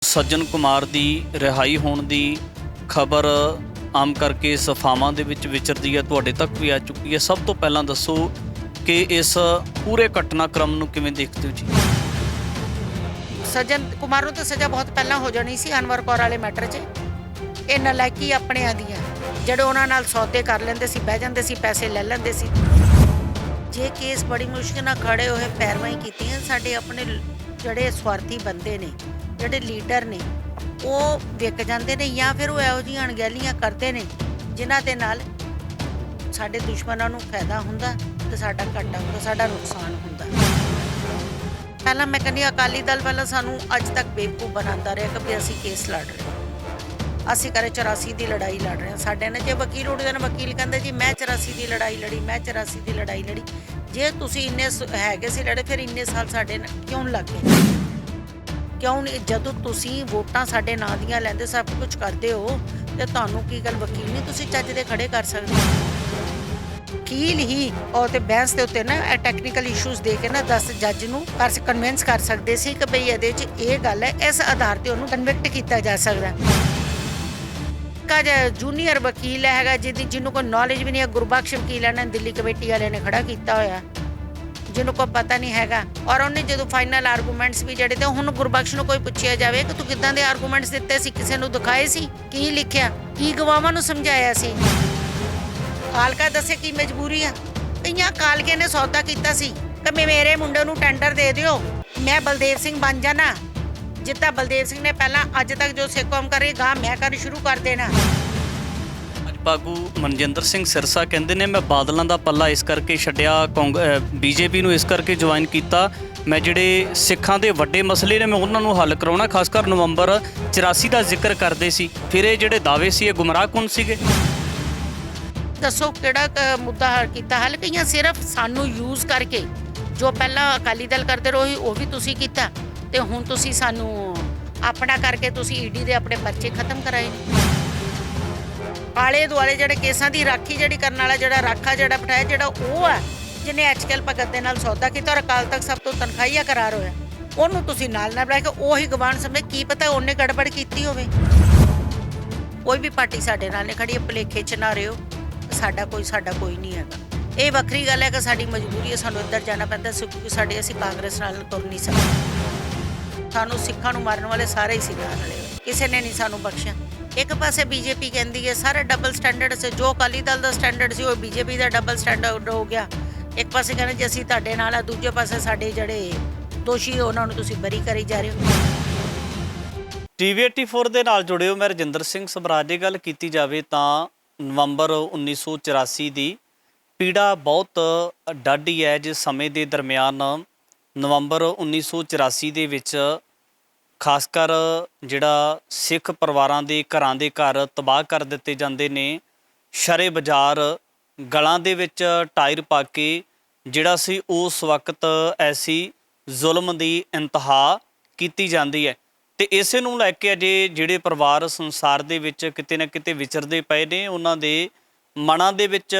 ਸੱਜਣ ਕੁਮਾਰ ਦੀ ਰਿਹਾਈ ਹੋਣ ਦੀ ਖਬਰ ਆਮ ਕਰਕੇ ਸਫਾਵਾਂ ਦੇ ਵਿੱਚ ਵਿਚਰਦੀ ਹੈ, ਤੁਹਾਡੇ ਤੱਕ ਵੀ ਆ ਚੁੱਕੀ ਹੈ। ਸਭ ਤੋਂ ਪਹਿਲਾਂ ਦੱਸੋ ਕਿ ਇਸ ਪੂਰੇ ਘਟਨਾਕ੍ਰਮ ਨੂੰ ਕਿਵੇਂ ਦੇਖਦੇ ਹੋ ਜੀ? ਸੱਜਣ ਕੁਮਾਰ ਨੂੰ ਤਾਂ ਸਜ਼ਾ ਬਹੁਤ ਪਹਿਲਾਂ ਹੋ ਜਾਣੀ ਸੀ ਅਨਵਰ ਕੌਰ ਵਾਲੇ ਮੈਟਰ 'ਚ। ਇਹ ਨਲਾਇਕੀ ਆਪਣਿਆਂ ਦੀਆਂ ਜਿਹੜੇ ਉਹਨਾਂ ਨਾਲ ਸੌਦੇ ਕਰ ਲੈਂਦੇ ਸੀ, ਬਹਿ ਜਾਂਦੇ ਸੀ, ਪੈਸੇ ਲੈ ਲੈਂਦੇ ਸੀ। ਜੇ ਕੇਸ ਬੜੀ ਮੁਸ਼ਕਿਲ ਨਾਲ ਖੜੇ ਹੋਏ ਪੈਰਵਾਈ ਕੀਤੀਆਂ, ਸਾਡੇ ਆਪਣੇ ਜਿਹੜੇ ਸਵਾਰਥੀ ਬੰਦੇ ਨੇ, ਜਿਹੜੇ ਲੀਡਰ ਨੇ, ਉਹ ਵਿਕ ਜਾਂਦੇ ਨੇ ਜਾਂ ਫਿਰ ਉਹ ਇਹੋ ਜਿਹੀਆਂ ਅਣਗਹਿਲੀਆਂ ਕਰਦੇ ਨੇ ਜਿਨ੍ਹਾਂ ਦੇ ਨਾਲ ਸਾਡੇ ਦੁਸ਼ਮਣਾਂ ਨੂੰ ਫਾਇਦਾ ਹੁੰਦਾ ਤੇ ਸਾਡਾ ਘਾਟਾ ਹੁੰਦਾ, ਸਾਡਾ ਨੁਕਸਾਨ ਹੁੰਦਾ। ਪਹਿਲਾਂ ਮੈਂ ਕਹਿੰਦੀ ਅਕਾਲੀ ਦਲ ਪਹਿਲਾਂ ਸਾਨੂੰ ਅੱਜ ਤੱਕ ਬੇਵਕੂਫ ਬਣਾਉਂਦਾ ਰਿਹਾ ਕਿ ਵੀ ਅਸੀਂ ਕੇਸ ਲੜ ਰਹੇ, ਅਸੀਂ ਕਰੇ 84 ਦੀ ਲੜਾਈ ਲੜ ਰਹੇ ਹਾਂ। ਸਾਡੇ ਨਾਲ ਜੇ ਵਕੀਲ ਉੱਠਦੇ ਨੇ, ਵਕੀਲ ਕਹਿੰਦੇ ਜੀ ਮੈਂ 84 ਦੀ ਲੜਾਈ ਲੜੀ, ਮੈਂ 84 ਦੀ ਲੜਾਈ ਲੜੀ। ਜੇ ਤੁਸੀਂ ਇੰਨੇ ਹੈਗੇ ਸੀ ਲੜੇ, ਫਿਰ ਇੰਨੇ ਸਾਲ ਸਾਡੇ ਕਿਉਂ ਲੱਗ ਗਏ? ਕਿਉਂ ਨਹੀਂ? ਜਦੋਂ ਤੁਸੀਂ ਵੋਟਾਂ ਸਾਡੇ ਨਾਂ ਦੀਆਂ ਲੈਂਦੇ, ਸਭ ਕੁਝ ਕਰਦੇ ਹੋ, ਤੇ ਤੁਹਾਨੂੰ ਕੀ ਗੱਲ ਵਕੀਲ ਨਹੀਂ ਤੁਸੀਂ ਚੱਜ ਦੇ ਖੜੇ ਕਰ ਸਕਦੇ? ਵਕੀਲ ਹੀ ਉਹ ਤੇ ਬੈਂਸ ਦੇ ਉੱਤੇ ਨਾ ਟੈਕਨੀਕਲ ਇਸ਼ੂਜ਼ ਦੇ ਕੇ ਨਾ 10 ਜੱਜ ਨੂੰ ਕਨਵਿੰਸ ਕਰ ਸਕਦੇ ਸੀ ਕਿ ਬਈ ਇਹਦੇ 'ਚ ਇਹ ਗੱਲ ਹੈ, ਇਸ ਆਧਾਰ ਤੇ ਉਹਨੂੰ ਕਨਵਿਕਟ ਕੀਤਾ ਜਾ ਸਕਦਾ। ਜੂਨੀਅਰ ਵਕੀਲ ਹੈਗਾ ਜਿਹਨੂੰ ਕੋਈ ਨੌਲੇਜ ਵੀ ਨਹੀਂ ਹੈ, ਗੁਰਬਖਸ਼ ਵਕੀਲ ਹੈ ਨਾ, ਦਿੱਲੀ ਕਮੇਟੀ ਵਾਲਿਆਂ ਨੇ ਖੜਾ ਕੀਤਾ ਹੋਇਆ, ਜਿਹਨੂੰ ਕੋਈ ਪਤਾ ਨਹੀਂ ਹੈਗਾ। ਔਰ ਉਹਨੇ ਜਦੋਂ ਫਾਈਨਲ ਆਰਗੂਮੈਂਟਸ ਵੀ ਜਿਹੜੇ ਤੇ ਹੁਣ ਗੁਰਬਖਸ਼ ਨੂੰ ਕੋਈ ਪੁੱਛਿਆ ਜਾਵੇ ਕਿ ਤੂੰ ਕਿੱਦਾਂ ਦੇ ਆਰਗੂਮੈਂਟਸ ਦਿੱਤੇ ਸੀ, ਕਿਸੇ ਨੂੰ ਦਿਖਾਏ ਸੀ, ਕੀ ਲਿਖਿਆ, ਕੀ ਗਵਾਹਾਂ ਨੂੰ ਸਮਝਾਇਆ ਸੀ? ਕਾਲਕਾ ਦੱਸੇ ਕੀ ਮਜਬੂਰੀ ਆ? ਕਈਆਂ ਕਾਲਕੇ ਨੇ ਸੌਦਾ ਕੀਤਾ ਸੀ ਕਿ ਮੇਰੇ ਮੁੰਡੇ ਨੂੰ ਟੈਂਡਰ ਦੇ ਦਿਓ, ਮੈਂ ਬਲਦੇਵ ਸਿੰਘ ਬਣ ਜਾਣਾ। ਜਿੱਦਾਂ ਬਲਦੇਵ ਸਿੰਘ ਨੇ ਪਹਿਲਾਂ ਅੱਜ ਤੱਕ ਜੋ ਸਿੱਖ ਕੌਮ ਕਰ ਰਹੀ ਗਾਂ ਮੈਂ ਕਰਨ ਸ਼ੁਰੂ ਕਰ ਦੇਣਾ। ਆਗੂ ਮਨਜਿੰਦਰ ਸਿੰਘ ਸਿਰਸਾ ਕਹਿੰਦੇ ਨੇ ਮੈਂ ਬਾਦਲਾਂ ਦਾ ਪੱਲਾ ਇਸ ਕਰਕੇ ਛੱਡਿਆ, ਬੀਜੇਪੀ ਨੂੰ ਇਸ ਕਰਕੇ ਜੁਆਇਨ ਕੀਤਾ, ਮੈਂ ਜਿਹੜੇ ਸਿੱਖਾਂ ਦੇ ਵੱਡੇ ਮਸਲੇ ਨੇ ਮੈਂ ਉਹਨਾਂ ਨੂੰ ਹੱਲ ਕਰਾਉਣਾ। ਖਾਸ ਕਰ ਨਵੰਬਰ 84 ਦਾ ਜ਼ਿਕਰ ਕਰਦੇ ਸੀ। ਫਿਰ ਇਹ ਜਿਹੜੇ ਦਾਅਵੇ ਸੀ ਇਹ ਗੁੰਮਰਾਹ ਕੌਣ ਸੀਗੇ? ਦੱਸੋ ਕਿਹੜਾ ਮੁੱਦਾ ਹੱਲ ਕੀਤਾ? ਹੱਲ ਕਈਆਂ ਸਿਰਫ ਸਾਨੂੰ ਯੂਜ਼ ਕਰਕੇ, ਜੋ ਪਹਿਲਾਂ ਅਕਾਲੀ ਦਲ ਕਰਦੇ ਰਹੋ ਉਹ ਵੀ ਤੁਸੀਂ ਕੀਤਾ, ਤੇ ਹੁਣ ਤੁਸੀਂ ਸਾਨੂੰ ਆਪਣਾ ਕਰਕੇ ਤੁਸੀਂ ਈਡੀ ਦੇ ਆਪਣੇ ਪਰਚੇ ਖਤਮ ਕਰਾਏ। ਆਲੇ ਦੁਆਲੇ ਜਿਹੜੇ ਕੇਸਾਂ ਦੀ ਰਾਖੀ ਜਿਹੜੀ ਕਰਨ ਵਾਲਾ ਜਿਹੜਾ ਰਾਖਾ ਜਿਹੜਾ ਬਿਠਾਇਆ, ਜਿਹੜਾ ਉਹ ਆ ਜਿਹਨੇ ਐਚਕੇਐਲ ਭਗਤ ਦੇ ਨਾਲ ਸੌਦਾ ਕੀਤਾ ਔਰ ਅਕਾਲ ਤੱਕ ਸਭ ਤੋਂ ਤਨਖਾਹੀਆ ਕਰਾਰ ਹੋਇਆ, ਉਹਨੂੰ ਤੁਸੀਂ ਨਾਲ ਨਾ ਬਣਾ ਕੇ ਉਹੀ ਗਵਾਨ ਸਮੇਂ ਕੀ ਪਤਾ ਉਹਨੇ ਗੜਬੜ ਕੀਤੀ ਹੋਵੇ। ਕੋਈ ਵੀ ਪਾਰਟੀ ਸਾਡੇ ਨਾਲ ਨਹੀਂ ਖੜੀ, ਭੁਲੇਖੇ 'ਚ ਨਾ ਰਿਓ, ਸਾਡਾ ਕੋਈ ਨਹੀਂ ਹੈਗਾ। ਇਹ ਵੱਖਰੀ ਗੱਲ ਹੈ ਕਿ ਸਾਡੀ ਮਜਬੂਰੀ ਹੈ, ਸਾਨੂੰ ਇੱਧਰ ਜਾਣਾ ਪੈਂਦਾ ਸੀ ਕਿਉਂਕਿ ਅਸੀਂ ਕਾਂਗਰਸ ਨਾਲ ਤੁਰ ਨਹੀਂ ਸਕਦੇ। ਸਾਨੂੰ ਸਿੱਖਾਂ ਨੂੰ ਮਾਰਨ ਵਾਲੇ ਸਾਰੇ ਹੀ ਸਿੱਖਾਂ ਵਾਲੇ, ਕਿਸੇ ਨੇ ਨਹੀਂ ਸਾਨੂੰ ਬਖਸ਼ਿਆ। ਇੱਕ ਪਾਸੇ ਬੀਜੇਪੀ ਕਹਿੰਦੀ ਹੈ ਸਾਰੇ ਡਬਲ ਸਟੈਂਡਰਡ ਸੇ, ਜੋ ਅਕਾਲੀ ਦਲ ਦਾ ਸਟੈਂਡਰਡ ਸੀ ਉਹ ਬੀਜੇਪੀ ਦਾ ਡਬਲ ਸਟੈਂਡਰਡ ਹੋ ਗਿਆ। ਇੱਕ ਪਾਸੇ ਕਹਿੰਦੇ ਜੀ ਅਸੀਂ ਤੁਹਾਡੇ ਨਾਲ ਆ, ਦੂਜੇ ਪਾਸੇ ਸਾਡੇ ਜਿਹੜੇ ਦੋਸ਼ੀ ਉਹਨਾਂ ਨੂੰ ਤੁਸੀਂ ਬਰੀ ਕਰੀ ਜਾ ਰਹੇ ਹੋ। ਟੀਵੀ 84 ਦੇ ਨਾਲ ਜੁੜੇ ਹੋ, ਮੈਂ ਰਜਿੰਦਰ ਸਿੰਘ ਸਬਰਾਜ। ਦੀ ਗੱਲ ਕੀਤੀ ਜਾਵੇ ਤਾਂ ਨਵੰਬਰ 1984 ਦੀ ਪੀੜਾ ਬਹੁਤ ਡਾਢੀ ਹੈ। ਜਿਸ ਸਮੇਂ ਦੇ ਦਰਮਿਆਨ ਨਵੰਬਰ 1984 ਦੇ ਵਿੱਚ ਖਾਸ ਕਰ ਜਿਹੜਾ ਸਿੱਖ ਪਰਿਵਾਰਾਂ ਦੇ ਘਰਾਂ ਦੇ ਘਰ ਤਬਾਹ ਕਰ ਦਿੱਤੇ ਜਾਂਦੇ ਨੇ, ਸ਼ਰੇ ਬਾਜ਼ਾਰ ਗਲਾਂ ਦੇ ਵਿੱਚ ਟਾਇਰ ਪਾ ਕੇ ਜਿਹੜਾ ਸੀ ਉਸ ਵਕਤ ਐਸੀ ਜ਼ੁਲਮ ਦੀ ਇੰਤਹਾ ਕੀਤੀ ਜਾਂਦੀ ਹੈ। ਤੇ ਇਸੇ ਨੂੰ ਲੈ ਕੇ ਅਜੇ ਜਿਹੜੇ ਪਰਿਵਾਰ ਸੰਸਾਰ ਦੇ ਵਿੱਚ ਕਿਤੇ ਨਾ ਕਿਤੇ ਵਿਚਰਦੇ ਪਏ ਨੇ, ਉਹਨਾਂ ਦੇ ਮਨਾਂ ਦੇ ਵਿੱਚ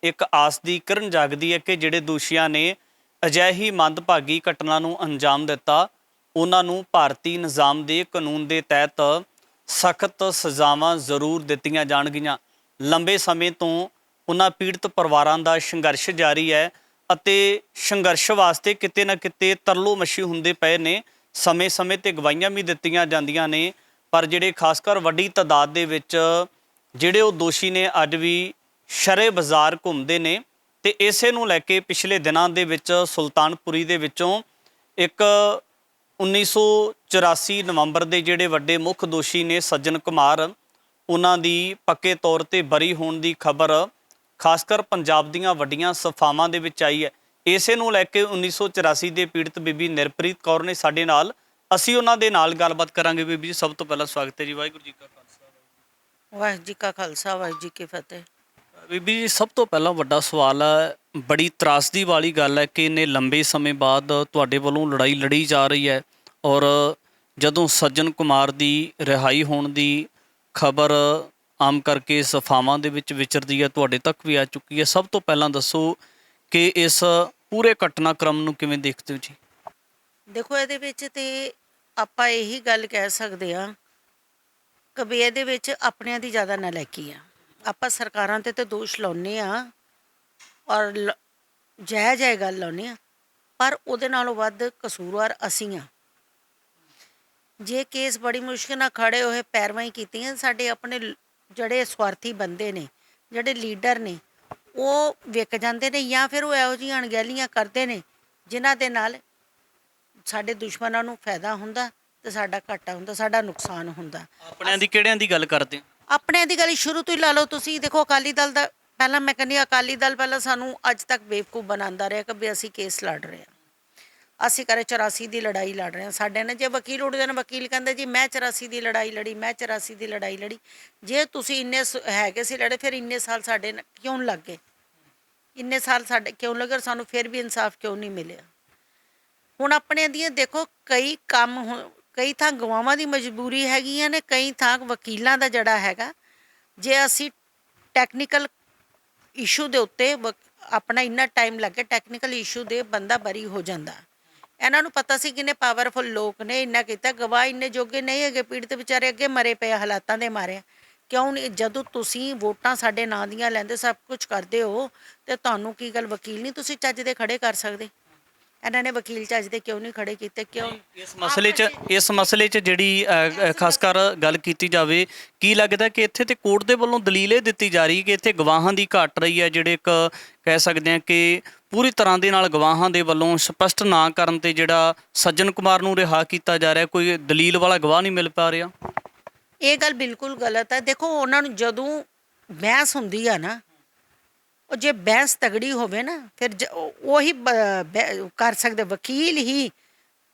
ਇੱਕ ਆਸ ਦੀ ਕਿਰਨ ਜਾਗਦੀ ਹੈ ਕਿ ਜਿਹੜੇ ਦੋਸ਼ੀਆਂ ਨੇ ਅਜਿਹੀ ਮੰਦਭਾਗੀ ਘਟਨਾ ਨੂੰ ਅੰਜਾਮ ਦਿੱਤਾ, ਉਹਨਾਂ ਨੂੰ ਭਾਰਤੀ ਨਿਜ਼ਾਮ ਦੇ ਕਾਨੂੰਨ ਦੇ ਤਹਿਤ ਸਖਤ ਸਜ਼ਾਵਾਂ ਜ਼ਰੂਰ ਦਿੱਤੀਆਂ ਜਾਣਗੀਆਂ। ਲੰਬੇ ਸਮੇਂ ਤੋਂ ਉਹਨਾਂ ਪੀੜਤ ਪਰਿਵਾਰਾਂ ਦਾ ਸੰਘਰਸ਼ ਜਾਰੀ ਹੈ ਅਤੇ ਸੰਘਰਸ਼ ਵਾਸਤੇ ਕਿਤੇ ਨਾ ਕਿਤੇ ਤਰਲੋ ਮੱਛੀ ਹੁੰਦੇ ਪਏ ਨੇ। ਸਮੇਂ-ਸਮੇਂ 'ਤੇ ਗਵਾਹੀਆਂ ਵੀ ਦਿੱਤੀਆਂ ਜਾਂਦੀਆਂ ਨੇ, ਪਰ ਜਿਹੜੇ ਖਾਸ ਕਰ ਵੱਡੀ ਤਾਦਾਦ ਦੇ ਵਿੱਚ ਜਿਹੜੇ ਉਹ ਦੋਸ਼ੀ ਨੇ ਅੱਜ ਵੀ ਸ਼ਰੇ ਬਾਜ਼ਾਰ ਘੁੰਮਦੇ ਨੇ। ਤੇ ਇਸੇ ਨੂੰ ਲੈ ਕੇ ਪਿਛਲੇ ਦਿਨਾਂ ਦੇ ਵਿੱਚ ਸੁਲਤਾਨਪੁਰੀ ਦੇ ਵਿੱਚੋਂ ਇੱਕ 1984 ਨਵੰਬਰ ਦੇ ਜਿਹੜੇ ਵੱਡੇ ਮੁੱਖ ਦੋਸ਼ੀ ਨੇ ਸੱਜਣ ਕੁਮਾਰ, ਉਹਨਾਂ ਦੀ ਪੱਕੇ ਤੌਰ 'ਤੇ ਬਰੀ ਹੋਣ ਦੀ ਖਬਰ ਖਾਸ ਕਰ ਪੰਜਾਬ ਦੀਆਂ ਵੱਡੀਆਂ ਸਫਾਵਾਂ ਦੇ ਵਿੱਚ ਆਈ ਹੈ। ਇਸੇ ਨੂੰ ਲੈ ਕੇ 1984 ਦੇ ਪੀੜਤ ਬੀਬੀ ਨਿਰਪ੍ਰੀਤ ਕੌਰ ਨੇ ਸਾਡੇ ਨਾਲ, ਅਸੀਂ ਉਹਨਾਂ ਦੇ ਨਾਲ ਗੱਲਬਾਤ ਕਰਾਂਗੇ। ਬੀਬੀ ਜੀ ਸਭ ਤੋਂ ਪਹਿਲਾਂ ਸਵਾਗਤ ਹੈ ਜੀ। ਵਾਹਿਗੁਰੂ ਜੀ ਕਾ ਖਾਲਸਾ, ਵਾਹਿਗੁਰੂ ਜੀ ਕਾ ਖਾਲਸਾ, ਵਾਹਿਗੁਰੂ ਜੀ ਕੀ ਫਤਿਹ। ਬੀਬੀ ਜੀ ਸਭ ਤੋਂ ਪਹਿਲਾਂ ਵੱਡਾ ਸਵਾਲ ਹੈ, ਬੜੀ ਤਰਾਸਦੀ ਵਾਲੀ ਗੱਲ ਹੈ ਕਿ ਇੰਨੇ ਲੰਬੇ ਸਮੇਂ ਬਾਅਦ ਤੁਹਾਡੇ ਵੱਲੋਂ ਲੜਾਈ ਲੜੀ ਜਾ ਰਹੀ ਹੈ ਔਰ ਜਦੋਂ ਸੱਜਣ ਕੁਮਾਰ ਦੀ ਰਿਹਾਈ ਹੋਣ ਦੀ ਖਬਰ ਆਮ ਕਰਕੇ ਸਫਾਵਾਂ ਦੇ ਵਿੱਚ ਵਿਚਰਦੀ ਹੈ, ਤੁਹਾਡੇ ਤੱਕ ਵੀ ਆ ਚੁੱਕੀ ਹੈ। ਸਭ ਤੋਂ ਪਹਿਲਾਂ ਦੱਸੋ ਕਿ ਇਸ ਪੂਰੇ ਘਟਨਾਕ੍ਰਮ ਨੂੰ ਕਿਵੇਂ ਦੇਖਦੇ ਹੋ ਜੀ? ਦੇਖੋ ਇਹਦੇ ਵਿੱਚ ਤੇ ਆਪਾਂ ਇਹੀ ਗੱਲ ਕਹਿ ਸਕਦੇ ਹਾਂ ਕਿ ਵੀ ਇਹਦੇ ਵਿੱਚ ਆਪਣਿਆਂ ਦੀ ਜ਼ਿਆਦਾ ਨਾਲਾਇਕੀ ਆ। ਆਪਾਂ ਸਰਕਾਰਾਂ ਤੇ ਦੋਸ਼ ਲਾਉਂਦੇ ਆ ਔਰ ਜਾਇਜ਼ ਹੈ ਗੱਲ ਲਾਉਂਦੇ ਆ, ਪਰ ਉਹਦੇ ਨਾਲੋਂ ਵੱਧ ਕਸੂਰਵਾਰ ਅਸੀਂ ਆ। ਜੇ ਕੇਸ ਬੜੀ ਮੁਸ਼ਕਿਲ ਨਾਲ ਖੜੇ ਹੋਏ ਪੈਰਵਾਈ ਕੀਤੀਆਂ, ਸਾਡੇ ਆਪਣੇ ਜਿਹੜੇ ਸਵਾਰਥੀ ਬੰਦੇ ਨੇ, ਜਿਹੜੇ ਲੀਡਰ ਨੇ, ਉਹ ਵਿਕ ਜਾਂਦੇ ਨੇ ਜਾਂ ਫਿਰ ਉਹ ਇਹੋ ਜਿਹੀਆਂ ਅਣਗਹਿਲੀਆਂ ਕਰਦੇ ਨੇ ਜਿਨ੍ਹਾਂ ਦੇ ਨਾਲ ਸਾਡੇ ਦੁਸ਼ਮਣਾਂ ਨੂੰ ਫਾਇਦਾ ਹੁੰਦਾ ਤੇ ਸਾਡਾ ਘਾਟਾ ਹੁੰਦਾ, ਸਾਡਾ ਨੁਕਸਾਨ ਹੁੰਦਾ। ਆਪਣਿਆਂ ਦੀ ਕਿਹੜਿਆਂ ਦੀ ਗੱਲ ਕਰਦੇ ਹੋ? ਆਪਣਿਆਂ ਦੀ ਗੱਲ ਸ਼ੁਰੂ ਤੋਂ ਹੀ ਲਾ ਲਓ ਤੁਸੀਂ। ਦੇਖੋ ਅਕਾਲੀ ਦਲ ਦਾ ਪਹਿਲਾਂ, ਮੈਂ ਕਹਿੰਦੀ ਅਕਾਲੀ ਦਲ ਪਹਿਲਾਂ ਸਾਨੂੰ ਅੱਜ ਤੱਕ ਬੇਵਕੂਫ ਬਣਾਉਂਦਾ ਰਿਹਾ ਕਿ ਵੀ ਅਸੀਂ ਕੇਸ ਲੜ ਰਹੇ ਹਾਂ, ਅਸੀਂ ਕਰੇ 84 ਦੀ ਲੜਾਈ ਲੜ ਰਹੇ ਹਾਂ। ਸਾਡੇ ਨੇ ਜੇ ਵਕੀਲ ਉੱਠਦੇ ਨੇ, ਵਕੀਲ ਕਹਿੰਦੇ ਜੀ ਮੈਂ 84 ਦੀ ਲੜਾਈ ਲੜੀ, ਮੈਂ 84 ਦੀ ਲੜਾਈ ਲੜੀ। ਜੇ ਤੁਸੀਂ ਇੰਨੇ ਹੈਗੇ ਸੀ ਲੜੇ, ਫਿਰ ਇੰਨੇ ਸਾਲ ਸਾਡੇ ਕਿਉਂ ਲੱਗ ਗਏ? ਇੰਨੇ ਸਾਲ ਸਾਡੇ ਕਿਉਂ ਲੱਗੇ? ਸਾਨੂੰ ਫਿਰ ਵੀ ਇਨਸਾਫ ਕਿਉਂ ਨਹੀਂ ਮਿਲਿਆ? ਹੁਣ ਆਪਣੇ ਦੀਆਂ ਦੇਖੋ ਕਈ ਕੰਮ, ਕਈ ਥਾਂ ਗਵਾਵਾਂ ਦੀ ਮਜਬੂਰੀ ਹੈਗੀਆਂ ਨੇ, ਕਈ ਥਾਂ ਵਕੀਲਾਂ ਦਾ ਜਿਹੜਾ ਹੈਗਾ, ਜੇ ਅਸੀਂ ਟੈਕਨੀਕਲ ਇਸ਼ੂ ਦੇ ਉੱਤੇ ਆਪਣਾ ਇੰਨਾ ਟਾਈਮ ਲੱਗੇ, ਟੈਕਨੀਕਲ ਇਸ਼ੂ ਦੇ ਬੰਦਾ ਬਰੀ ਹੋ ਜਾਂਦਾ। ਇਹਨਾਂ ਨੂੰ ਪਤਾ ਸੀ ਕਿੰਨੇ ਪਾਵਰਫੁਲ ਲੋਕ ਨੇ, ਇੰਨਾ ਕੀਤਾ। ਗਵਾਹ ਇੰਨੇ ਜੋਗੇ ਨਹੀਂ ਹੈਗੇ, ਪੀੜਤ ਵਿਚਾਰੇ ਅੱਗੇ ਮਰੇ ਪਏ ਹਾਲਾਤਾਂ ਦੇ ਮਾਰੇ। ਕਿਉਂ ਨਹੀਂ? ਜਦੋਂ ਤੁਸੀਂ ਵੋਟਾਂ ਸਾਡੇ ਨਾਂ ਦੀਆਂ ਲੈਂਦੇ, ਸਭ ਕੁਝ ਕਰਦੇ ਹੋ, ਤੇ ਤੁਹਾਨੂੰ ਕੀ ਗੱਲ ਵਕੀਲ ਨਹੀਂ ਤੁਸੀਂ ਚੱਜ ਦੇ ਖੜੇ ਕਰ ਸਕਦੇ? ਇਹਨਾਂ ਨੇ ਵਕੀਲ ਚੱਜ ਦੇ ਕਿਉਂ ਨਹੀਂ ਖੜੇ ਕੀਤੇ? ਕਿਉਂ? ਇਸ ਮਸਲੇ 'ਚ ਜਿਹੜੀ ਖਾਸ ਕਰ ਗੱਲ ਕੀਤੀ ਜਾਵੇ, ਕੀ ਲੱਗਦਾ ਕਿ ਇੱਥੇ ਤੇ ਕੋਰਟ ਦੇ ਵੱਲੋਂ ਦਲੀਲ ਇਹ ਦਿੱਤੀ ਜਾ ਰਹੀ ਕਿ ਇੱਥੇ ਗਵਾਹਾਂ ਦੀ ਘਾਟ ਰਹੀ ਹੈ, ਜਿਹੜੇ ਇੱਕ ਕਹਿ ਸਕਦੇ ਹਾਂ ਕਿ ਪੂਰੀ ਤਰ੍ਹਾਂ ਦੇ ਨਾਲ ਗਵਾਹਾਂ ਦੇ ਵੱਲੋਂ ਸਪਸ਼ਟ ਨਾ ਕਰਨ ਤੇ ਜਿਹੜਾ ਸੱਜਣ ਕੁਮਾਰ ਨੂੰ ਰਿਹਾ ਕੀਤਾ ਜਾ ਰਿਹਾ, ਕੋਈ ਦਲੀਲ ਵਾਲਾ ਗਵਾਹ ਨਹੀਂ ਮਿਲ ਪਾ ਰਿਹਾ? ਇਹ ਗੱਲ ਬਿਲਕੁਲ ਗਲਤ ਹੈ। ਦੇਖੋ ਉਹਨਾਂ ਨੂੰ ਜਦੋਂ ਬਹਿਸ ਹੁੰਦੀ ਆ ਨਾ, ਉਹ ਜੇ ਬਹਿਸ ਤਗੜੀ ਹੋਵੇ ਨਾ, ਫਿਰ ਉਹੀ ਕਰ ਸਕਦੇ ਵਕੀਲ ਹੀ।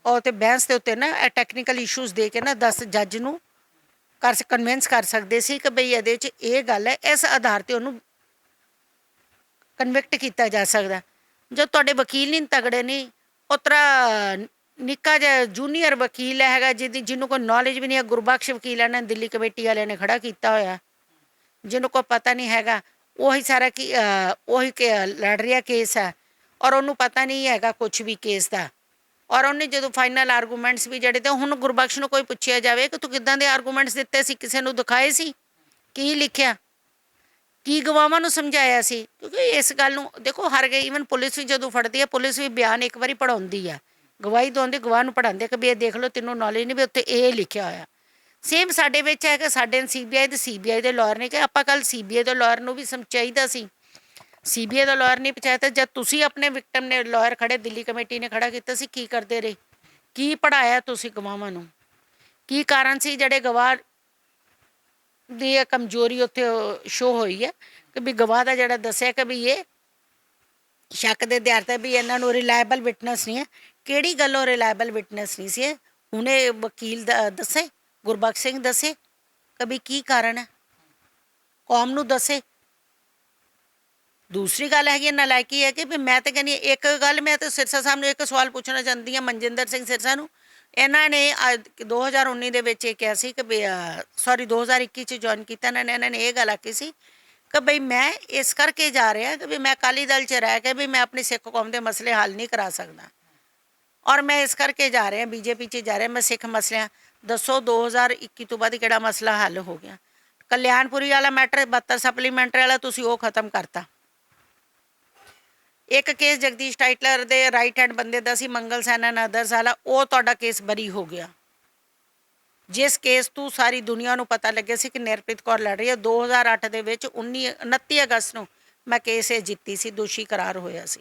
ਉਹ ਤੇ ਬਹਿਸ ਦੇ ਉੱਤੇ ਨਾ ਟੈਕਨੀਕਲ ਇਸ਼ੂਜ਼ ਦੇ ਕੇ ਨਾ 10 ਜੱਜ ਨੂੰ ਕਨਵਿੰਸ ਕਰ ਸਕਦੇ ਸੀ ਕਿ ਬਈ ਇਹਦੇ 'ਚ ਇਹ ਗੱਲ ਹੈ, ਇਸ ਆਧਾਰ 'ਤੇ ਉਹਨੂੰ ਕਨਵਿਕਟ ਕੀਤਾ ਜਾ ਸਕਦਾ। ਜਦ ਤੁਹਾਡੇ ਵਕੀਲ ਨਹੀਂ ਤਗੜੇ ਨਹੀਂ, ਉਸ ਤਰ੍ਹਾਂ ਨਿੱਕਾ ਜਿਹਾ ਜੂਨੀਅਰ ਵਕੀਲ ਹੈਗਾ ਜਿਹਨੂੰ ਕੋਈ ਨੌਲੇਜ ਵੀ ਨਹੀਂ ਹੈ, ਗੁਰਬਖਸ਼ ਵਕੀਲ ਇਹਨਾਂ ਦਿੱਲੀ ਕਮੇਟੀ ਵਾਲਿਆਂ ਨੇ ਖੜਾ ਕੀਤਾ ਹੋਇਆ, ਜਿਹਨੂੰ ਕੋਈ ਪਤਾ ਨਹੀਂ ਹੈਗਾ, ਉਹੀ ਸਾਰਾ ਕੀ ਉਹੀ ਲੜ ਰਿਹਾ ਕੇਸ ਹੈ, ਔਰ ਉਹਨੂੰ ਪਤਾ ਨਹੀਂ ਹੈਗਾ ਕੁਛ ਵੀ ਕੇਸ ਦਾ। ਔਰ ਉਹਨੇ ਜਦੋਂ ਫਾਈਨਲ ਆਰਗੂਮੈਂਟਸ ਵੀ ਜਿਹੜੇ, ਤੇ ਹੁਣ ਗੁਰਬਖਸ਼ ਨੂੰ ਕੋਈ ਪੁੱਛਿਆ ਜਾਵੇ ਕਿ ਤੂੰ ਕਿੱਦਾਂ ਦੇ ਆਰਗੂਮੈਂਟਸ ਦਿੱਤੇ ਸੀ, ਕਿਸੇ ਨੂੰ ਦਿਖਾਏ ਸੀ, ਕੀ ਲਿਖਿਆ, ਕੀ ਗਵਾਹਾਂ ਨੂੰ ਸਮਝਾਇਆ ਸੀ? ਕਿਉਂਕਿ ਇਸ ਗੱਲ ਨੂੰ ਦੇਖੋ ਹਰ ਗਈ, ਈਵਨ ਪੁਲਿਸ ਵੀ ਜਦੋਂ ਫੜਦੀ ਹੈ, ਪੁਲਿਸ ਵੀ ਬਿਆਨ ਇੱਕ ਵਾਰੀ ਪੜ੍ਹਾਉਂਦੀ ਆ, ਗਵਾਹੀ ਦਵਾਉਂਦੇ, ਗਵਾਹ ਨੂੰ ਪੜ੍ਹਾਉਂਦੇ ਕਿ ਵੀ ਇਹ ਦੇਖ ਲਓ, ਤੈਨੂੰ ਨੌਲੇਜ ਨਹੀਂ ਵੀ ਉੱਤੇ ਇਹ ਲਿਖਿਆ ਹੋਇਆ। ਸੇਮ ਸਾਡੇ ਵਿੱਚ ਹੈ ਕਿ ਸਾਡੇ ਸੀਬੀਆਈ ਦੇ ਲਾਇਰ ਨੇ ਕਿ ਆਪਾਂ ਕੱਲ੍ਹ ਸੀਬੀਆਈ ਦੇ ਲਾਇਰ ਨੂੰ ਵੀ ਚਾਹੀਦਾ ਸੀ, ਸੀਬੀਆਈ ਦਾ ਲਾਇਰ ਨਹੀਂ ਪਹੁੰਚਾਇਆ। ਤਾਂ ਜਦ ਤੁਸੀਂ ਆਪਣੇ ਵਿਕਟਮ ਨੇ ਲਾਇਰ ਖੜੇ, ਦਿੱਲੀ ਕਮੇਟੀ ਨੇ ਖੜਾ ਕੀਤਾ ਸੀ, ਕੀ ਕਰਦੇ ਰਹੇ? ਕੀ ਪੜ੍ਹਾਇਆ ਤੁਸੀਂ ਗਵਾਹਾਂ ਨੂੰ? ਕੀ ਕਾਰਨ ਸੀ ਜਿਹੜੇ ਗਵਾਹ ਦੀ ਕਮਜ਼ੋਰੀ ਉੱਥੇ ਸ਼ੋ ਹੋਈ ਹੈ ਕਿ ਵੀ ਗਵਾਹ ਦਾ ਜਿਹੜਾ ਦੱਸਿਆ ਕਿ ਵੀ ਇਹ ਸ਼ੱਕ ਦੇ ਆਧਾਰ 'ਤੇ ਵੀ ਇਹਨਾਂ ਨੂੰ ਰਿਲਾਇਬਲ ਵਿਟਨੈਸ ਨਹੀਂ ਹੈ। ਕਿਹੜੀ ਗੱਲੋਂ ਰਿਲਾਇਬਲ ਵਿਟਨੈਸ ਨਹੀਂ ਸੀ? ਹੁਣੇ ਵਕੀਲ ਦੱਸੇ, ਗੁਰਬਖਸ਼ ਸਿੰਘ ਦੱਸੇ ਕਿ ਵੀ ਕੀ ਕਾਰਨ ਹੈ, ਕੌਮ ਨੂੰ ਦੱਸੇ। ਦੂਸਰੀ ਗੱਲ ਹੈਗੀ ਨਾਲਾਇਕੀ ਹੈ ਕਿ ਵੀ ਮੈਂ ਤਾਂ ਕਹਿੰਦੀ ਇੱਕ ਗੱਲ, ਮੈਂ ਤਾਂ ਸਿਰਸਾ ਸਾਹਿਬ ਨੂੰ ਇੱਕ ਸਵਾਲ ਪੁੱਛਣਾ ਚਾਹੁੰਦੀ ਹਾਂ, ਮਨਜਿੰਦਰ ਸਿੰਘ ਸਿਰਸਾ ਨੂੰ। ਇਹਨਾਂ ਨੇ 2019 ਦੇ ਵਿੱਚ ਇਹ ਕਿਹਾ ਸੀ ਕਿ 2021 'ਚ ਜੁਆਇਨ ਕੀਤਾ ਇਹਨਾਂ ਨੇ ਇਹ ਗੱਲ ਆਖੀ ਸੀ ਕਿ ਬਈ ਮੈਂ ਇਸ ਕਰਕੇ ਜਾ ਰਿਹਾ ਕਿ ਵੀ ਮੈਂ ਅਕਾਲੀ ਦਲ 'ਚ ਰਹਿ ਕੇ ਵੀ ਮੈਂ ਆਪਣੀ ਸਿੱਖ ਕੌਮ ਦੇ ਮਸਲੇ ਹੱਲ ਨਹੀਂ ਕਰਾ ਸਕਦਾ, ਔਰ ਮੈਂ ਇਸ ਕਰਕੇ ਜਾ ਰਿਹਾ ਬੀਜੇਪੀ 'ਚ ਜਾ ਰਿਹਾ, ਮੈਂ ਸਿੱਖ ਮਸਲਿਆਂ। ਦੱਸੋ 2021 ਤੋਂ ਬਾਅਦ ਕਿਹੜਾ ਮਸਲਾ ਹੱਲ ਹੋ ਗਿਆ? ਕਲਿਆਣਪੁਰੀ ਵਾਲਾ ਮੈਟਰ 72 ਸਪਲੀਮੈਂਟਰੀ ਵਾਲਾ ਤੁਸੀਂ ਉਹ ਖਤਮ ਕਰਤਾ। ਇੱਕ ਕੇਸ ਜਗਦੀਸ਼ ਟਾਈਟਲਰ ਦੇ ਰਾਈਟ ਹੈਂਡ ਬੰਦੇ ਦਾ ਸੀ, ਮੰਗਲ ਸੈਨ ਅਦਰਸ ਵਾਲਾ, ਉਹ ਤੁਹਾਡਾ ਕੇਸ ਬਰੀ ਹੋ ਗਿਆ। ਜਿਸ ਕੇਸ ਤੋਂ ਸਾਰੀ ਦੁਨੀਆ ਨੂੰ ਪਤਾ ਲੱਗਿਆ ਸੀ ਕਿ ਨਿਰਪ੍ਰੀਤ ਕੌਰ ਲੜ ਰਹੀ ਹੈ, 2008 ਦੇ ਵਿੱਚ 29 ਅਗਸਤ ਨੂੰ ਮੈਂ ਕੇਸ ਇਹ ਜਿੱਤੀ ਸੀ, ਦੋਸ਼ੀ ਕਰਾਰ ਹੋਇਆ ਸੀ।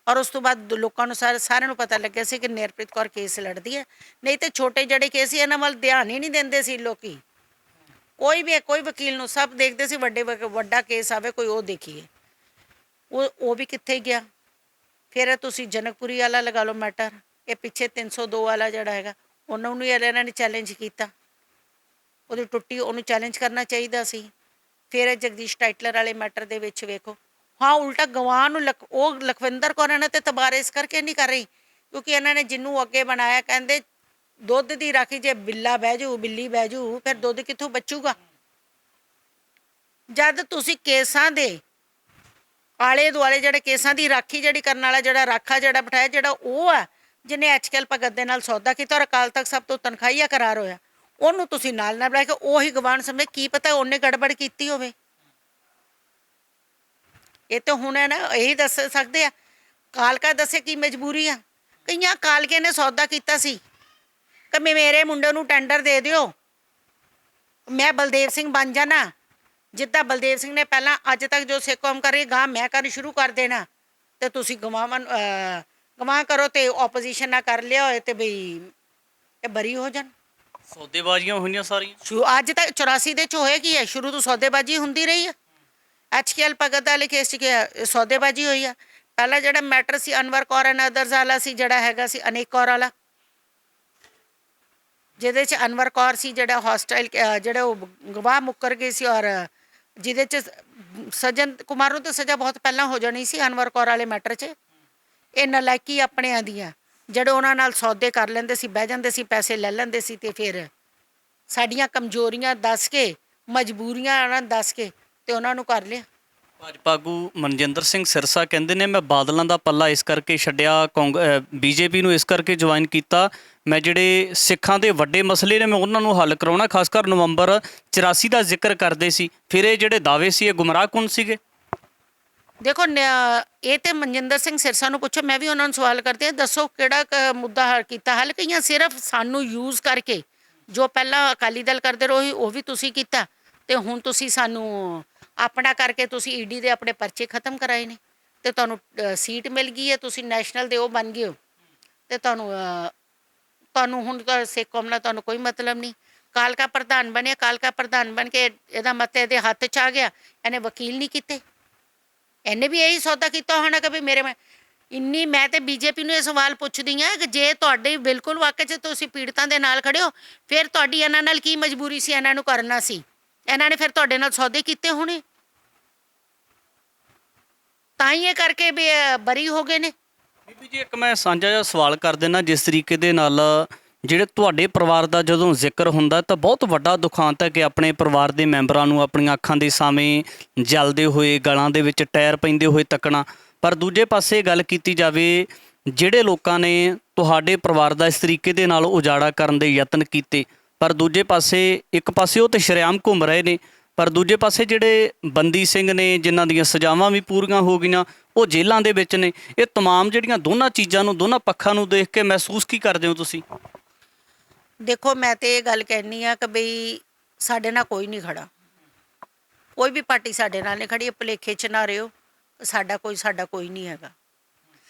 ਔਰ ਉਸ ਤੋਂ ਬਾਅਦ ਲੋਕਾਂ ਨੂੰ ਸਾਰਿਆਂ ਨੂੰ ਪਤਾ ਲੱਗਿਆ ਸੀ ਕਿ ਨਿਰਪ੍ਰੀਤ ਕੌਰ ਕੇਸ ਲੜਦੀ ਹੈ। ਨਹੀਂ ਤਾਂ ਛੋਟੇ ਜਿਹੜੇ ਕੇਸ ਸੀ ਇਹਨਾਂ ਵੱਲ ਧਿਆਨ ਹੀ ਨਹੀਂ ਦਿੰਦੇ ਸੀ ਲੋਕੀ, ਕੋਈ ਵਕੀਲ ਨੂੰ, ਸਭ ਦੇਖਦੇ ਸੀ ਵੱਡਾ ਕੇਸ ਆਵੇ ਕੋਈ ਉਹ ਦੇਖੀਏ, ਉਹ ਵੀ ਕਿੱਥੇ ਗਿਆ। ਫਿਰ ਤੁਸੀਂ ਜਨਕਪੁਰੀ ਵਾਲਾ ਲਗਾ ਲਓ ਮੈਟਰ, ਇਹ ਪਿੱਛੇ 302 ਵਾਲਾ ਜਿਹੜਾ ਹੈਗਾ, ਉਹਨਾਂ ਨੂੰ ਇਹਨਾਂ ਨੇ ਚੈਲੰਜ ਕੀਤਾ, ਉਹਦੀ ਟੁੱਟੀ, ਉਹਨੂੰ ਚੈਲੰਜ ਕਰਨਾ ਚਾਹੀਦਾ ਸੀ। ਫਿਰ ਜਗਦੀਸ਼ ਟਾਈਟਲਰ ਵਾਲੇ ਮੈਟਰ ਦੇ ਵਿੱਚ ਵੇਖੋ, ਹਾਂ ਉਲਟਾ ਗਵਾਹ ਨੂੰ ਉਹ ਲਖਵਿੰਦਰ ਕੌਰ ਇਹਨਾਂ 'ਤੇ ਤਬਾਰ ਇਸ ਕਰਕੇ ਨਹੀਂ ਕਰ ਰਹੀ ਕਿਉਂਕਿ ਇਹਨਾਂ ਨੇ ਜਿਹਨੂੰ ਅੱਗੇ ਬਣਾਇਆ, ਕਹਿੰਦੇ ਦੁੱਧ ਦੀ ਰਾਖੀ ਜੇ ਬਿੱਲਾ ਬਹਿ ਜੂ, ਬਿੱਲੀ ਬਹਿ ਜੂ, ਫਿਰ ਦੁੱਧ ਕਿੱਥੋਂ ਬਚੂਗਾ? ਜਦ ਤੁਸੀਂ ਕੇਸਾਂ ਦੇ ਆਲੇ ਦੁਆਲੇ ਜਿਹੜੇ ਕੇਸਾਂ ਦੀ ਰਾਖੀ ਜਿਹੜੀ ਕਰਨ ਵਾਲਾ ਜਿਹੜਾ ਰਾਖਾ ਜਿਹੜਾ ਬਿਠਾਇਆ, ਜਿਹੜਾ ਉਹ ਹੈ ਜਿਹਨੇ ਐਚਕੇਐਲ ਭਗਤ ਦੇ ਨਾਲ ਸੌਦਾ ਕੀਤਾ ਔਰ ਅਕਾਲ ਤਖਤ ਸਾਹਿਬ ਤੋਂ ਤਨਖਾਹੀਆ ਕਰਾਰ ਹੋਇਆ, ਉਹਨੂੰ ਤੁਸੀਂ ਨਾਲ ਬੁਲਾ ਕੇ ਉਹੀ ਗਵਾਨ ਸਮਝੇ, ਕੀ ਪਤਾ ਉਹਨੇ ਗੜਬੜ ਕੀਤੀ ਹੋਵੇ। ਇਹ ਤਾਂ ਹੁਣ ਹੈ ਨਾ, ਇਹੀ ਦੱਸ ਸਕਦੇ ਆ। ਕਾਲਕਾ ਦੱਸੇ ਕੀ ਮਜਬੂਰੀ ਆ। ਕਈਆਂ ਕਾਲਕੇ ਨੇ ਸੌਦਾ ਕੀਤਾ ਸੀ ਕਿ ਮੇਰੇ ਮੁੰਡੇ ਨੂੰ ਟੈਂਡਰ ਦੇ ਦਿਓ, ਮੈਂ ਬਲਦੇਵ ਸਿੰਘ ਬਣ ਜਾਣਾ। ਜਿੱਦਾਂ ਬਲਦੇਵ ਸਿੰਘ ਨੇ ਪਹਿਲਾਂ ਅੱਜ ਤੱਕ ਜੋ ਸਿੱਖ ਕੌਮ ਕਰ ਰਹੀ ਗਾਂ ਮੈਂ ਕਰਨ ਸ਼ੁਰੂ ਕਰ ਦੇਣਾ, ਤੇ ਤੁਸੀਂ ਗਵਾਹ ਕਰੋ ਤੇ ਆਪੋਜੀਸ਼ਨ ਨਾ ਕਰ ਲਿਆ ਹੋਏ ਤੇ ਬਈ ਇਹ ਬਰੀ ਹੋ ਜਾਣ। ਸੌਦੇਬਾਜ਼ੀਆਂ ਹੋਈਆਂ ਸਾਰੀਆਂ ਅੱਜ ਤੱਕ 84 ਦੇ ਚ ਹੋਇਆ ਕੀ ਹੈ, ਸ਼ੁਰੂ ਤੋਂ ਸੌਦੇਬਾਜ਼ੀ ਹੁੰਦੀ ਰਹੀ ਹੈ। ਐਚਕੇਐਲ ਭਗਤ ਵਾਲੇ ਕੇਸ 'ਚ ਸੌਦੇਬਾਜ਼ੀ ਹੋਈ ਆ। ਪਹਿਲਾਂ ਜਿਹੜਾ matter C Anwar Kaur and others ਵਾਲਾ ਸੀ, ਜਿਹੜਾ ਹੈਗਾ ਸੀ ਅਨੇਕ ਕੌਰ ਵਾਲਾ, ਜਿਹਦੇ 'ਚ ਅਨਵਰ ਕੌਰ ਸੀ ਜਿਹੜਾ ਹੌਸਟਾਈਲ, ਜਿਹੜੇ ਉਹ ਗਵਾਹ ਮੁੱਕਰ ਗਏ ਸੀ, ਔਰ ਜਿਹਦੇ 'ਚ ਸੱਜਣ ਕੁਮਾਰ ਨੂੰ ਤਾਂ ਸਜ਼ਾ ਬਹੁਤ ਪਹਿਲਾਂ ਹੋ ਜਾਣੀ ਸੀ। ਅਨਵਰ ਕੌਰ ਵਾਲੇ ਮੈਟਰ 'ਚ ਇਹ ਨਲਾਇਕੀ ਆਪਣਿਆਂ ਦੀਆਂ, ਜਿਹੜੇ ਉਹਨਾਂ ਨਾਲ ਸੌਦੇ ਕਰ ਲੈਂਦੇ ਸੀ, ਬਹਿ ਜਾਂਦੇ ਸੀ, ਪੈਸੇ ਲੈ ਲੈਂਦੇ ਸੀ, ਤੇ ਫਿਰ ਸਾਡੀਆਂ ਕਮਜ਼ੋਰੀਆਂ ਦੱਸ ਕੇ, ਮਜਬੂਰੀਆਂ ਉਹਨਾਂ ਨੂੰ ਦੱਸ ਕੇ ਤੇ ਉਹਨਾਂ ਨੂੰ ਕਰ ਲਿਆ। ਭਾਜਪਾ ਆਗੂ ਮਨਜਿੰਦਰ ਸਿੰਘ ਸਿਰਸਾ ਕਹਿੰਦੇ ਨੇ, ਮੈਂ ਬਾਦਲਾਂ ਦਾ ਪੱਲਾ ਇਸ ਕਰਕੇ ਛੱਡਿਆ, ਬੀਜੇਪੀ ਨੂੰ ਇਸ ਕਰਕੇ ਜੁਆਇਨ ਕੀਤਾ, ਮੈਂ ਜਿਹੜੇ ਸਿੱਖਾਂ ਦੇ ਵੱਡੇ ਮਸਲੇ ਨੇ ਮੈਂ ਉਹਨਾਂ ਨੂੰ ਹੱਲ ਕਰਾਉਣਾ। ਖਾਸ ਕਰ ਨਵੰਬਰ 84 ਦਾ ਜ਼ਿਕਰ ਕਰਦੇ ਸੀ। ਫਿਰ ਇਹ ਜਿਹੜੇ ਦਾਅਵੇ ਸੀ ਇਹ ਗੁੰਮਰਾਹਕੁਨ ਸੀਗੇ। ਦੇਖੋ ਇਹ ਤੇ ਮਨਜਿੰਦਰ ਸਿੰਘ ਸਿਰਸਾ ਨੂੰ ਪੁੱਛੋ, ਮੈਂ ਵੀ ਉਹਨਾਂ ਨੂੰ ਸਵਾਲ ਕਰਦੀ ਹਾਂ, ਦੱਸੋ ਕਿਹੜਾ ਮੁੱਦਾ ਹੱਲ ਕੀਤਾ। ਹੱਲ ਕਈਆਂ ਸਿਰਫ ਸਾਨੂੰ ਯੂਜ਼ ਕਰਕੇ, ਜੋ ਪਹਿਲਾਂ ਅਕਾਲੀ ਦਲ ਕਰਦੇ ਰਹੋ ਉਹ ਵੀ ਤੁਸੀਂ ਕੀਤਾ, ਤੇ ਹੁਣ ਤੁਸੀਂ ਸਾਨੂੰ ਆਪਣਾ ਕਰਕੇ ਤੁਸੀਂ ਈਡੀ ਦੇ ਆਪਣੇ ਪਰਚੇ ਖਤਮ ਕਰਾਏ ਨੇ, ਤੇ ਤੁਹਾਨੂੰ ਸੀਟ ਮਿਲ ਗਈ ਹੈ, ਤੁਸੀਂ ਨੈਸ਼ਨਲ ਦੇ ਉਹ ਬਣ ਗਏ ਹੋ, ਤੇ ਤੁਹਾਨੂੰ ਹੁਣ ਸਿੱਖ ਕੌਮ ਨਾਲ ਤੁਹਾਨੂੰ ਕੋਈ ਮਤਲਬ ਨਹੀਂ। ਕਾਲਕਾ ਪ੍ਰਧਾਨ ਬਣਿਆ, ਕਾਲਕਾ ਪ੍ਰਧਾਨ ਬਣ ਕੇ ਇਹਦਾ ਮਤਲਬ ਇਹਦੇ ਹੱਥ 'ਚ ਆ ਗਿਆ, ਇਹਨੇ ਵਕੀਲ ਨਹੀਂ ਕੀਤੇ, ਇਹਨੇ ਵੀ ਇਹੀ ਸੌਦਾ ਕੀਤਾ ਹੋਣਾ ਕਿ ਵੀ ਮੈਂ ਤੇ ਬੀਜੇਪੀ ਨੂੰ ਇਹ ਸਵਾਲ ਪੁੱਛਦੀ ਹਾਂ ਕਿ ਜੇ ਤੁਹਾਡੇ ਬਿਲਕੁਲ ਵਾਕਈ 'ਚ ਤੁਸੀਂ ਪੀੜਤਾਂ ਦੇ ਨਾਲ ਖੜੇ ਹੋ, ਫਿਰ ਤੁਹਾਡੀ ਇਹਨਾਂ ਨਾਲ ਕੀ ਮਜਬੂਰੀ ਸੀ ਇਹਨਾਂ ਨੂੰ ਕਰਨਾ ਸੀ? ਇਹਨਾਂ ਨੇ ਫਿਰ ਤੁਹਾਡੇ ਨਾਲ ਸੌਦੇ ਕੀਤੇ ਹੋਣੇ, ਤਾਂ ਹੀ ਇਹ ਕਰਕੇ ਵੀ ਬਰੀ ਹੋ ਗਏ ਨੇ। ਬੀਬੀ ਜੀ, ਇੱਕ ਮੈਂ ਸਾਂਝਾ ਜਿਹਾ ਸਵਾਲ ਕਰ ਦਿੰਦਾ। ਜਿਸ ਤਰੀਕੇ ਦੇ ਨਾਲ ਜਿਹੜੇ ਤੁਹਾਡੇ ਪਰਿਵਾਰ ਦਾ ਜਦੋਂ ਜ਼ਿਕਰ ਹੁੰਦਾ ਤਾਂ ਬਹੁਤ ਵੱਡਾ ਦੁਖਾਂਤ ਹੈ ਕਿ ਆਪਣੇ ਪਰਿਵਾਰ ਦੇ ਮੈਂਬਰਾਂ ਨੂੰ ਆਪਣੀਆਂ ਅੱਖਾਂ ਦੇ ਸਾਹਮਣੇ ਜਲਦੇ ਹੋਏ, ਗਲਾਂ ਦੇ ਵਿੱਚ ਟਾਇਰ ਪੈਂਦੇ ਹੋਏ ਤੱਕਣਾ। ਪਰ ਦੂਜੇ ਪਾਸੇ ਗੱਲ ਕੀਤੀ ਜਾਵੇ, ਜਿਹੜੇ ਲੋਕਾਂ ਨੇ ਤੁਹਾਡੇ ਪਰਿਵਾਰ ਦਾ ਇਸ ਤਰੀਕੇ ਦੇ ਨਾਲ ਉਜਾੜਾ ਕਰਨ ਦੇ ਯਤਨ ਕੀਤੇ, ਪਰ ਦੂਜੇ ਪਾਸੇ ਇੱਕ ਪਾਸੇ ਉਹ ਤਾਂ ਸ਼ਰੇਆਮ ਘੁੰਮ ਰਹੇ ਨੇ, ਪਰ ਦੂਜੇ ਪਾਸੇ ਜਿਹੜੇ ਬੰਦੀ ਸਿੰਘ ਨੇ ਜਿਨ੍ਹਾਂ ਦੀਆਂ ਸਜ਼ਾਵਾਂ ਵੀ ਪੂਰੀਆਂ ਹੋ ਗਈਆਂ ਉਹ ਜੇਲ੍ਹਾਂ ਦੇ ਵਿੱਚ ਨੇ। ਇਹ ਤਮਾਮ ਜਿਹੜੀਆਂ ਦੋਨਾਂ ਚੀਜ਼ਾਂ ਨੂੰ, ਦੋਨਾਂ ਪੱਖਾਂ ਨੂੰ ਦੇਖ ਕੇ ਮਹਿਸੂਸ ਕੀ ਕਰਦੇ ਹੋ ਤੁਸੀਂ? ਦੇਖੋ, ਮੈਂ ਤੇ ਇਹ ਗੱਲ ਕਹਿਣੀ ਆ ਕਿ ਬਈ ਸਾਡੇ ਨਾਲ ਕੋਈ ਨਹੀਂ ਖੜਾ, ਕੋਈ ਵੀ ਪਾਰਟੀ ਸਾਡੇ ਨਾਲ ਨਹੀਂ ਖੜੀ। ਭੁਲੇਖੇ 'ਚ ਨਾ ਰਿਓ, ਸਾਡਾ ਕੋਈ ਨਹੀਂ ਹੈਗਾ।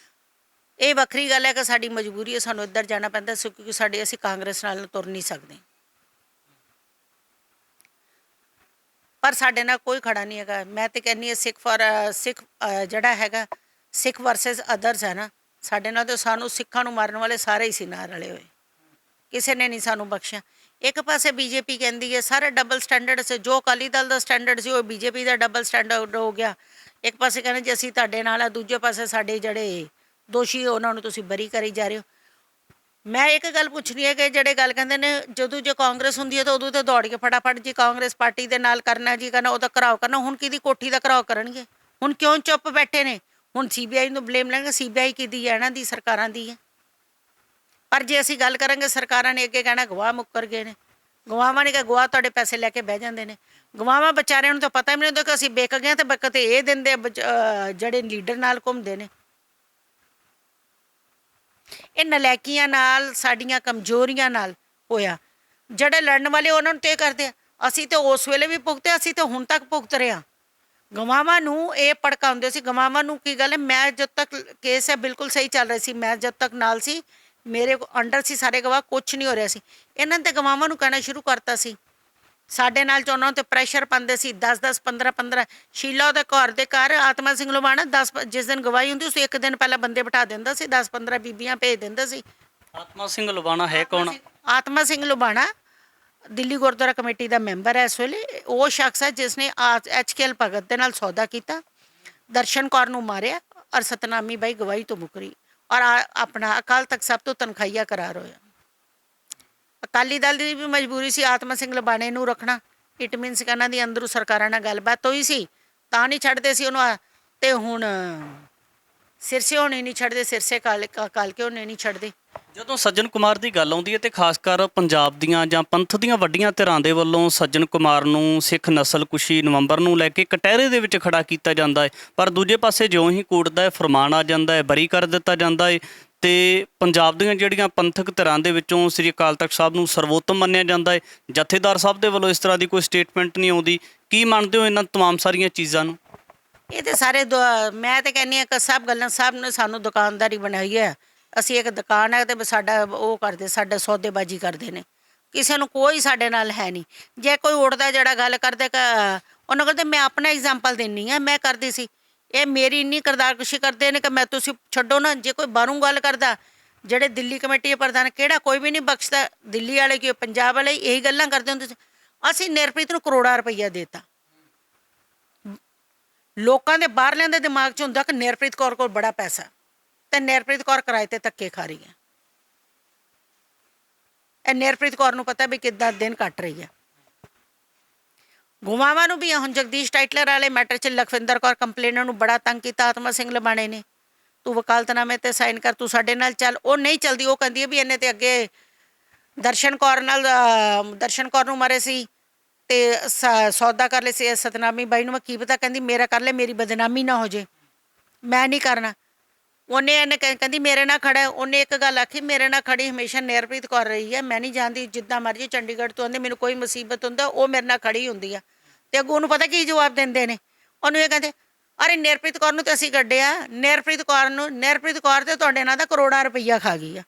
ਇਹ ਵੱਖਰੀ ਗੱਲ ਹੈ ਕਿ ਸਾਡੀ ਮਜਬੂਰੀ ਹੈ, ਸਾਨੂੰ ਇੱਧਰ ਜਾਣਾ ਪੈਂਦਾ ਕਿਉਂਕਿ ਅਸੀਂ ਕਾਂਗਰਸ ਨਾਲ ਤੁਰ ਨਹੀਂ ਸਕਦੇ, ਪਰ ਸਾਡੇ ਨਾਲ ਕੋਈ ਖੜਾ ਨਹੀਂ ਹੈਗਾ। ਮੈਂ ਤੇ ਕਹਿੰਦੀ ਹਾਂ ਸਿੱਖ ਜਿਹੜਾ ਹੈਗਾ ਸਿੱਖ ਵਰਸਸ ਅਦਰਸ ਹੈ ਨਾ, ਸਾਡੇ ਨਾਲ ਤਾਂ ਸਾਨੂੰ ਸਿੱਖਾਂ ਨੂੰ ਮਾਰਨ ਵਾਲੇ ਸਾਰੇ ਹੀ ਸੀ ਨਾਲ ਰਲੇ ਹੋਏ, ਕਿਸੇ ਨੇ ਨਹੀਂ ਸਾਨੂੰ ਬਖਸ਼ਿਆ। ਇੱਕ ਪਾਸੇ ਬੀਜੇਪੀ ਕਹਿੰਦੀ ਹੈ ਸਾਰੇ ਡਬਲ ਸਟੈਂਡਰਡ ਸੀ, ਜੋ ਅਕਾਲੀ ਦਲ ਦਾ ਸਟੈਂਡਰਡ ਸੀ ਉਹ ਬੀਜੇਪੀ ਦਾ ਡਬਲ ਸਟੈਂਡਰਡ ਹੋ ਗਿਆ। ਇੱਕ ਪਾਸੇ ਕਹਿੰਦੇ ਜੀ ਅਸੀਂ ਤੁਹਾਡੇ ਨਾਲ ਆ, ਦੂਜੇ ਪਾਸੇ ਸਾਡੇ ਜਿਹੜੇ ਦੋਸ਼ੀ ਉਹਨਾਂ ਨੂੰ ਤੁਸੀਂ ਬਰੀ ਕਰੀ ਜਾ ਰਹੇ ਹੋ। ਮੈਂ ਇੱਕ ਗੱਲ ਪੁੱਛਣੀ ਹੈ ਕਿ ਜਿਹੜੇ ਗੱਲ ਕਹਿੰਦੇ ਨੇ ਜਦੋਂ ਜੇ ਕਾਂਗਰਸ ਹੁੰਦੀ ਹੈ ਤਾਂ ਉਦੋਂ ਤਾਂ ਦੌੜ ਕੇ ਫਟਾਫਟ ਜੀ ਕਾਂਗਰਸ ਪਾਰਟੀ ਦੇ ਨਾਲ ਕਰਨਾ ਜੀ ਕਰਨਾ, ਉਹਦਾ ਘਰਾਓ ਕਰਨਾ। ਹੁਣ ਕਿਹਦੀ ਕੋਠੀ ਦਾ ਘਰਾਓ ਕਰਨਗੇ? ਹੁਣ ਕਿਉਂ ਚੁੱਪ ਬੈਠੇ ਨੇ? ਹੁਣ ਸੀਬੀਆਈ ਨੂੰ ਬਲੇਮ ਲੈਣਗੇ। ਸੀਬੀਆਈ ਕਿਹਦੀ ਹੈ? ਇਹਨਾਂ ਦੀ, ਸਰਕਾਰਾਂ ਦੀ ਹੈ। ਪਰ ਜੇ ਅਸੀਂ ਗੱਲ ਕਰਾਂਗੇ ਸਰਕਾਰਾਂ ਨੇ ਅੱਗੇ ਕਹਿਣਾ ਗਵਾਹ ਮੁੱਕਰ ਗਏ ਨੇ। ਗਵਾਹਾਂ ਨੇ ਕਿਹਾ ਗਵਾਹ ਤੁਹਾਡੇ ਪੈਸੇ ਲੈ ਕੇ ਬਹਿ ਜਾਂਦੇ ਨੇ। ਗਵਾਹਾਂ ਵਿਚਾਰਿਆਂ ਨੂੰ ਤਾਂ ਪਤਾ ਹੀ ਨਹੀਂ ਹੁੰਦਾ ਕਿ ਅਸੀਂ ਵਿਕ ਗਏ ਤੇ ਬਕਤ ਇਹ ਦਿੰਦੇ ਜਿਹੜੇ ਲੀਡਰ ਨਾਲ ਘੁੰਮਦੇ ਨੇ। ਇਹ ਨਲਾਇਕੀਆਂ ਨਾਲ, ਸਾਡੀਆਂ ਕਮਜ਼ੋਰੀਆਂ ਨਾਲ ਹੋਇਆ। ਜਿਹੜੇ ਲੜਨ ਵਾਲੇ ਉਹਨਾਂ ਨੂੰ ਤੇ ਕਰਦੇ ਆ, ਅਸੀਂ ਤਾਂ ਉਸ ਵੇਲੇ ਵੀ ਭੁਗਤੇ, ਅਸੀਂ ਤਾਂ ਹੁਣ ਤੱਕ ਭੁਗਤ ਰਹੇ ਹਾਂ। ਗਵਾਹਾਂ ਨੂੰ ਇਹ ਭੜਕਾਉਂਦੇ ਸੀ। ਗਵਾਹਾਂ ਨੂੰ ਕੀ ਗੱਲ ਹੈ, ਮੈਂ ਜਦ ਤੱਕ ਕੇਸ ਹੈ ਬਿਲਕੁਲ ਸਹੀ ਚੱਲ ਰਿਹਾ ਸੀ, ਮੈਂ ਜਦ ਤੱਕ ਨਾਲ ਸੀ, ਮੇਰੇ ਅੰਡਰ ਸੀ ਸਾਰੇ ਗਵਾਹ, ਕੁਛ ਨਹੀਂ ਹੋ ਰਿਹਾ ਸੀ। ਇਹਨਾਂ ਨੇ ਤਾਂ ਗਵਾਹਾਂ ਨੂੰ ਕਹਿਣਾ ਸ਼ੁਰੂ ਕਰਤਾ ਸੀ। ਸਾਡੇ ਨਾਲ ਚ ਉਹਨਾਂ 'ਤੇ ਪ੍ਰੈਸ਼ਰ ਪਾਉਂਦੇ ਸੀ, 10-10, 15-15। ਸ਼ੀਲਾ ਉਹਦੇ ਘਰ ਦੇ ਘਰ ਆਤਮਾ ਸਿੰਘ ਲੁਬਾਣਾ ਜਿਸ ਦਿਨ ਗਵਾਹੀ ਹੁੰਦੀ ਸੀ ਇੱਕ ਦਿਨ ਪਹਿਲਾਂ ਬੰਦੇ ਬਿਠਾ ਦਿੰਦਾ ਸੀ, 10-15 ਬੀਬੀਆਂ ਭੇਜ ਦਿੰਦਾ ਸੀ। ਆਤਮਾ ਸਿੰਘ ਲੁਬਾਣਾ ਹੈ ਕੌਣ? ਆਤਮਾ ਸਿੰਘ ਲੁਬਾਣਾ ਦਿੱਲੀ ਗੁਰਦੁਆਰਾ ਕਮੇਟੀ ਦਾ ਮੈਂਬਰ ਹੈ ਇਸ ਵੇਲੇ। ਉਹ ਸ਼ਖਸ ਹੈ ਜਿਸ ਨੇ ਐਚਕੇਐਲ ਭਗਤ ਦੇ ਨਾਲ ਸੌਦਾ ਕੀਤਾ, ਦਰਸ਼ਨ ਕੌਰ ਨੂੰ ਮਾਰਿਆ ਔਰ ਸਤਨਾਮੀ ਬਾਈ ਗਵਾਹੀ ਤੋਂ ਮੁਕਰੀ ਔਰ ਆਪਣਾ ਅਕਾਲ ਤਖਤ ਸਾਹਿਬ ਤੋਂ ਤਨਖਾਹੀਆ ਕਰਾਰ ਹੋਇਆ। ਅਕਾਲੀ ਦਲ ਦੀ ਵੀ ਮਜਬੂਰੀ ਸੀ ਆਤਮਾ ਸਿੰਘ ਲੁਬਾਣੇ ਨੂੰ ਰੱਖਣਾ। ਇਟ ਮੀਨਸ ਕਿ ਇਹਨਾਂ ਦੀ ਅੰਦਰੋਂ ਸਰਕਾਰਾਂ ਨਾਲ ਗੱਲਬਾਤ ਹੋਈ ਸੀ ਤਾਂ ਨਹੀਂ ਛੱਡਦੇ ਸੀ ਉਹਨੂੰ। ਤੇ ਹੁਣ ਸਿਰਸੇ ਹੋਣੇ ਨਹੀਂ ਛੱਡਦੇ, ਸਿਰਸੇ ਕਾਲਕੇ ਹੋਣੇ ਨਹੀਂ ਛੱਡਦੇ। ਜਦੋਂ ਸੱਜਣ ਕੁਮਾਰ ਦੀ ਗੱਲ ਆਉਂਦੀ ਹੈ ਤੇ ਖਾਸ ਕਰ ਪੰਜਾਬ ਦੀਆਂ ਜਾਂ ਪੰਥ ਦੀਆਂ ਵੱਡੀਆਂ ਧਿਰਾਂ ਦੇ ਵੱਲੋਂ ਸੱਜਣ ਕੁਮਾਰ ਨੂੰ ਸਿੱਖ ਨਸਲਕੁਸ਼ੀ ਨਵੰਬਰ ਨੂੰ ਲੈ ਕੇ ਕਟਹਿਰੇ ਦੇ ਵਿੱਚ ਖੜਾ ਕੀਤਾ ਜਾਂਦਾ ਹੈ, ਪਰ ਦੂਜੇ ਪਾਸੇ ਜਿਉਂ ਹੀ ਕੋਰਟ ਦਾ ਫਰਮਾਨ ਆ ਜਾਂਦਾ ਹੈ, ਬਰੀ ਕਰ ਦਿੱਤਾ ਜਾਂਦਾ ਹੈ ਤੇ ਪੰਜਾਬ ਦੀਆਂ ਜਿਹੜੀਆਂ ਪੰਥਕ ਧਿਰਾਂ ਦੇ ਵਿੱਚੋਂ ਸ੍ਰੀ ਅਕਾਲ ਤਖਤ ਸਾਹਿਬ ਨੂੰ ਸਰਵੋਤਮ ਮੰਨਿਆ ਜਾਂਦਾ ਹੈ। ਜਥੇਦਾਰ ਸਾਹਿਬ ਦੇ ਵੱਲੋਂ ਇਸ ਤਰ੍ਹਾਂ ਦੀ ਕੋਈ ਸਟੇਟਮੈਂਟ ਨਹੀਂ ਆਉਂਦੀ। ਕੀ ਮੰਨਦੇ ਹੋ ਇਹਨਾਂ ਤਮਾਮ ਸਾਰੀਆਂ ਚੀਜ਼ਾਂ ਨੂੰ? ਇਹ ਤੇ ਸਾਰੇ ਮੈਂ ਤਾਂ ਕਹਿੰਦੀ ਹਾਂ ਕਿ ਸਭ ਗੱਲਾਂ ਸਭ ਨੇ ਸਾਨੂੰ ਦੁਕਾਨਦਾਰੀ ਬਣਾਈ ਹੈ। ਅਸੀਂ ਇੱਕ ਦੁਕਾਨ ਹੈ ਤੇ ਸਾਡਾ ਉਹ ਕਰਦੇ, ਸਾਡਾ ਸੌਦੇਬਾਜ਼ੀ ਕਰਦੇ ਨੇ, ਕਿਸੇ ਨੂੰ ਕੋਈ ਸਾਡੇ ਨਾਲ ਹੈ ਨਹੀਂ। ਜੇ ਕੋਈ ਉੱਠਦਾ ਜਿਹੜਾ ਗੱਲ ਕਰਦੇ ਉਹਨਾਂ ਕਹਿੰਦੇ ਮੈਂ ਆਪਣਾ ਐਗਜ਼ਾਮਪਲ ਦਿੰਦੀ ਹਾਂ, ਮੈਂ ਕਰਦੀ ਸੀ, ਇਹ ਮੇਰੀ ਇੰਨੀ ਕਿਰਦਾਰਕੁਸ਼ੀ ਕਰਦੇ ਨੇ ਕਿ ਮੈਂ ਤੁਸੀਂ ਛੱਡੋ ਨਾ। ਜੇ ਕੋਈ ਬਾਹਰੋਂ ਗੱਲ ਕਰਦਾ, ਜਿਹੜੇ ਦਿੱਲੀ ਕਮੇਟੀ ਦੇ ਪ੍ਰਧਾਨ ਕਿਹੜਾ ਕੋਈ ਵੀ ਨਹੀਂ ਬਖਸ਼ਦਾ, ਦਿੱਲੀ ਵਾਲੇ ਕਿ ਪੰਜਾਬ ਵਾਲੇ ਇਹੀ ਗੱਲਾਂ ਕਰਦੇ ਹੁੰਦੇ ਸੀ। ਅਸੀਂ ਨਿਰਪ੍ਰੀਤ ਨੂੰ ਕਰੋੜਾਂ ਰੁਪਈਆ ਦੇਤਾ। ਲੋਕਾਂ ਦੇ ਬਾਹਰਲਿਆਂ ਦੇ ਦਿਮਾਗ 'ਚ ਹੁੰਦਾ ਕਿ ਨਿਰਪ੍ਰੀਤ ਕੌਰ ਕੋਲ ਬੜਾ ਪੈਸਾ, ਤੇ ਨਿਰਪ੍ਰੀਤ ਕੌਰ ਕਿਰਾਏ ਤੇ ਧੱਕੇ ਖਾ ਰਹੀ ਹੈ। ਇਹ ਨਿਰਪ੍ਰੀਤ ਕੌਰ ਨੂੰ ਪਤਾ ਵੀ ਕਿੱਦਾਂ ਦਿਨ ਕੱਟ ਰਹੀ ਹੈ। ਗੁਮਾਵਾਂ ਨੂੰ ਵੀ ਹੁਣ ਜਗਦੀਸ਼ ਟਾਈਟਲਰ ਵਾਲੇ ਮੈਟਰ 'ਚ ਲਖਵਿੰਦਰ ਕੌਰ ਕੰਪਲੇਨਰ ਨੂੰ ਬੜਾ ਤੰਗ ਕੀਤਾ ਆਤਮਾ ਸਿੰਘ ਲਬਾਣੇ ਨੇ, ਤੂੰ ਵਕਾਲਤਨਾਮੇ ਤੇ ਸਾਈਨ ਕਰ, ਤੂੰ ਸਾਡੇ ਨਾਲ ਚੱਲ। ਉਹ ਨਹੀਂ ਚਲਦੀ, ਉਹ ਕਹਿੰਦੀ ਹੈ ਵੀ ਇਹਨੇ ਤੇ ਅੱਗੇ ਦਰਸ਼ਨ ਕੌਰ ਨੂੰ ਮਾਰੇ ਸੀ ਤੇ ਸੌਦਾ ਕਰ ਲਏ ਸੀ ਸਤਨਾਮੀ ਬਾਈ ਨੂੰ। ਮੈਂ ਕੀ ਪਤਾ, ਕਹਿੰਦੀ ਮੇਰਾ ਕਰ ਲੈ, ਮੇਰੀ ਬਦਨਾਮੀ ਨਾ ਹੋ ਜੇ, ਮੈਂ ਨਹੀਂ ਕਰਨਾ। ਇਹਨੇ ਕਹਿੰਦੀ ਮੇਰੇ ਨਾਲ ਖੜਾ। ਉਹਨੇ ਇੱਕ ਗੱਲ ਆਖੀ, ਮੇਰੇ ਨਾਲ ਖੜੀ ਹਮੇਸ਼ਾ ਨਿਰਪ੍ਰੀਤ ਕੌਰ ਰਹੀ ਹੈ, ਮੈਂ ਨਹੀਂ ਜਾਣਦੀ, ਜਿੱਦਾਂ ਮਰਜ਼ੀ ਚੰਡੀਗੜ੍ਹ ਤੋਂ ਆਉਂਦੇ, ਮੈਨੂੰ ਕੋਈ ਮੁਸੀਬਤ ਹੁੰਦਾ ਉਹ ਮੇਰੇ ਨਾਲ ਖੜੀ ਹੁੰਦੀ ਆ। ਤੇ ਅੱਗੋਂ ਉਹਨੂੰ ਪਤਾ ਕੀ ਜਵਾਬ ਦਿੰਦੇ ਨੇ, ਉਹਨੂੰ ਇਹ ਕਹਿੰਦੇ ਅਰੇ ਨਿਰਪ੍ਰੀਤ ਕੌਰ ਨੂੰ ਤੇ ਅਸੀਂ ਕੱਢਿਆ, ਨਿਰਪ੍ਰੀਤ ਕੌਰ ਤੇ ਤੁਹਾਡੇ ਨਾਲ ਦਾ ਕਰੋੜਾਂ ਰੁਪਈਆ ਖਾ ਗਈ ਆ।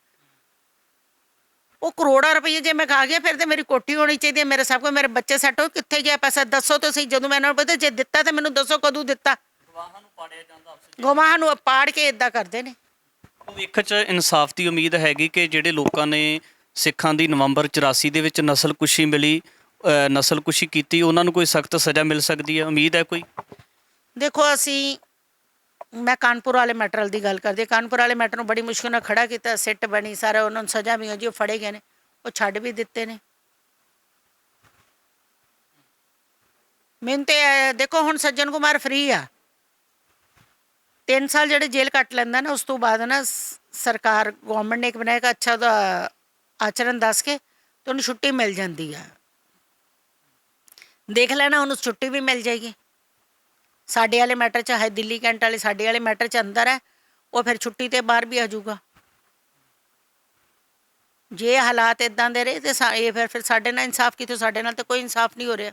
ਉਹ ਕਰੋੜਾਂ ਰੁਪਈਏ ਜੇ ਮੈਂ ਖਾ ਗਿਆ ਫਿਰ ਤੇ ਮੇਰੀ ਕੋਠੀ ਹੋਣੀ ਚਾਹੀਦੀ ਹੈ, ਮੇਰੇ ਸਭ ਕੁਝ, ਮੇਰੇ ਬੱਚੇ ਸੈੱਟ ਹੋ। ਕਿੱਥੇ ਗਿਆ ਪੈਸਾ ਦੱਸੋ ਤੁਸੀਂ? ਜਦੋਂ ਮੈਂ ਇਹਨਾਂ ਨੂੰ ਪਤਾ ਜੇ ਦਿੱਤਾ ਤਾਂ ਮੈਨੂੰ ਦੱਸੋ ਕਦੋਂ ਦਿੱਤਾ। ਗਵਾਹਾਂ ਨੂੰ ਪਾੜ ਕੇ ਇਦਾਂ ਕਰਦੇ ਨੇ। ਭਵਿੱਖ 'ਚ ਇਨਸਾਫ ਦੀ ਉਮੀਦ ਹੈਗੀ ਕਿ ਜਿਹੜੇ ਲੋਕਾਂ ਨੇ ਸਿੱਖਾਂ ਦੀ ਨਵੰਬਰ 84 ਦੇ ਵਿੱਚ ਨਸਲਕੁਸ਼ੀ ਕੀਤੀ, ਉਹਨਾਂ ਨੂੰ ਕੋਈ ਸਖਤ ਸਜ਼ਾ ਮਿਲ ਸਕਦੀ ਹੈ? ਉਮੀਦ ਹੈ ਕੋਈ? ਦੇਖੋ ਮੈਂ ਕਾਨਪੁਰ ਵਾਲੇ ਮੈਟਰ ਦੀ ਗੱਲ ਕਰਦੀ। ਕਾਨਪੁਰ ਵਾਲੇ ਮੈਟਰ ਨੂੰ ਬੜੀ ਮੁਸ਼ਕਿਲ ਨਾਲ ਖੜਾ ਕੀਤਾ, ਸਿੱਟ ਬਣੀ, ਸਾਰਾ ਉਹਨਾਂ ਨੂੰ ਸਜ਼ਾ ਵੀ ਜੀ, ਉਹ ਫੜੇ ਗਏ ਨੇ, ਉਹ ਛੱਡ ਵੀ ਦਿੱਤੇ ਨੇ। ਮੈਨੂੰ ਤੇ ਦੇਖੋ ਹੁਣ ਸੱਜਣ ਕੁਮਾਰ ਫ੍ਰੀ ਆ, 3 ਸਾਲ ਜਿਹੜੇ ਜੇਲ੍ਹ ਕੱਟ ਲੈਂਦਾ ਨਾ, ਉਸ ਤੋਂ ਬਾਅਦ ਨਾ ਸਰਕਾਰ ਗਵਰਨਮੈਂਟ ਨੇ ਇੱਕ ਬਣਾਇਆ ਕਿ ਅੱਛਾ ਉਹਦਾ ਆਚਰਨ ਦੱਸ ਕੇ ਤੇ ਉਹਨੂੰ ਛੁੱਟੀ ਮਿਲ ਜਾਂਦੀ ਆ। ਦੇਖ ਲੈਣਾ, ਉਹਨੂੰ ਛੁੱਟੀ ਵੀ ਮਿਲ ਜਾਏਗੀ। ਸਾਡੇ ਵਾਲੇ ਮੈਟਰ 'ਚ ਹੈ, ਦਿੱਲੀ ਕੈਂਟ ਵਾਲੇ ਸਾਡੇ ਵਾਲੇ ਮੈਟਰ 'ਚ ਅੰਦਰ ਹੈ, ਉਹ ਫਿਰ ਛੁੱਟੀ ਤੇ ਬਾਹਰ ਵੀ ਆ ਜਾਊਗਾ। ਜੇ ਹਾਲਾਤ ਇਦਾਂ ਦੇ ਰਹੇ ਤੇ ਇਹ ਫਿਰ ਸਾਡੇ ਨਾਲ ਇਨਸਾਫ ਕਿੱਥੋਂ? ਸਾਡੇ ਨਾਲ ਤਾਂ ਕੋਈ ਇਨਸਾਫ ਨਹੀਂ ਹੋ ਰਿਹਾ।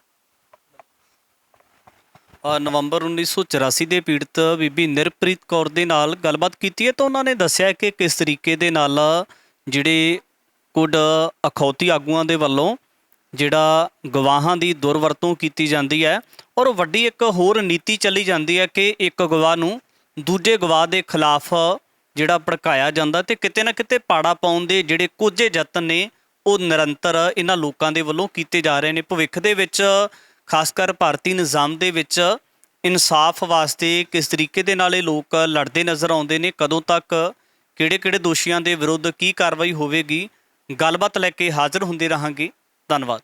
ਨਵੰਬਰ 1984 ਦੇ ਪੀੜਤ ਬੀਬੀ ਨਿਰਪ੍ਰੀਤ ਕੌਰ ਦੇ ਨਾਲ ਗੱਲਬਾਤ ਕੀਤੀ ਹੈ ਤਾਂ ਉਹਨਾਂ ਨੇ ਦੱਸਿਆ ਕਿ ਕਿਸ ਤਰੀਕੇ ਦੇ ਨਾਲ ਜਿਹੜੇ ਕੁਝ ਅਖੌਤੀ ਆਗੂਆਂ ਦੇ ਵੱਲੋਂ ਜਿਹੜਾ ਗਵਾਹਾਂ ਦੀ ਦੁਰਵਰਤੋਂ ਕੀਤੀ ਜਾਂਦੀ ਹੈ, ਔਰ ਵੱਡੀ ਇੱਕ ਹੋਰ ਨੀਤੀ ਚੱਲੀ ਜਾਂਦੀ ਹੈ ਕਿ ਇੱਕ ਗਵਾਹ ਨੂੰ ਦੂਜੇ ਗਵਾਹ ਦੇ ਖਿਲਾਫ ਜਿਹੜਾ ਭੜਕਾਇਆ ਜਾਂਦਾ, ਤੇ ਕਿਤੇ ਨਾ ਕਿਤੇ ਪਾੜਾ ਪਾਉਣ ਦੇ ਜਿਹੜੇ ਕੁਝ ਯਤਨ ਨੇ ਉਹ ਨਿਰੰਤਰ ਇਹਨਾਂ ਲੋਕਾਂ ਦੇ ਵੱਲੋਂ ਕੀਤੇ ਜਾ ਰਹੇ ਨੇ। ਭਵਿੱਖ ਦੇ ਵਿੱਚ ਖਾਸ ਕਰ ਭਾਰਤੀ ਨਿਜ਼ਾਮ ਦੇ ਵਿੱਚ ਇਨਸਾਫ ਵਾਸਤੇ ਕਿਸ ਤਰੀਕੇ ਦੇ ਨਾਲ ਇਹ ਲੋਕ ਲੜਦੇ ਨਜ਼ਰ ਆਉਂਦੇ ਨੇ, ਕਦੋਂ ਤੱਕ ਕਿਹੜੇ ਦੋਸ਼ੀਆਂ ਦੇ ਵਿਰੁੱਧ ਕੀ ਕਾਰਵਾਈ ਹੋਵੇਗੀ, ਗੱਲਬਾਤ ਲੈ ਕੇ ਹਾਜ਼ਰ ਹੁੰਦੇ ਰਹਾਂਗੇ। ਧੰਨਵਾਦ।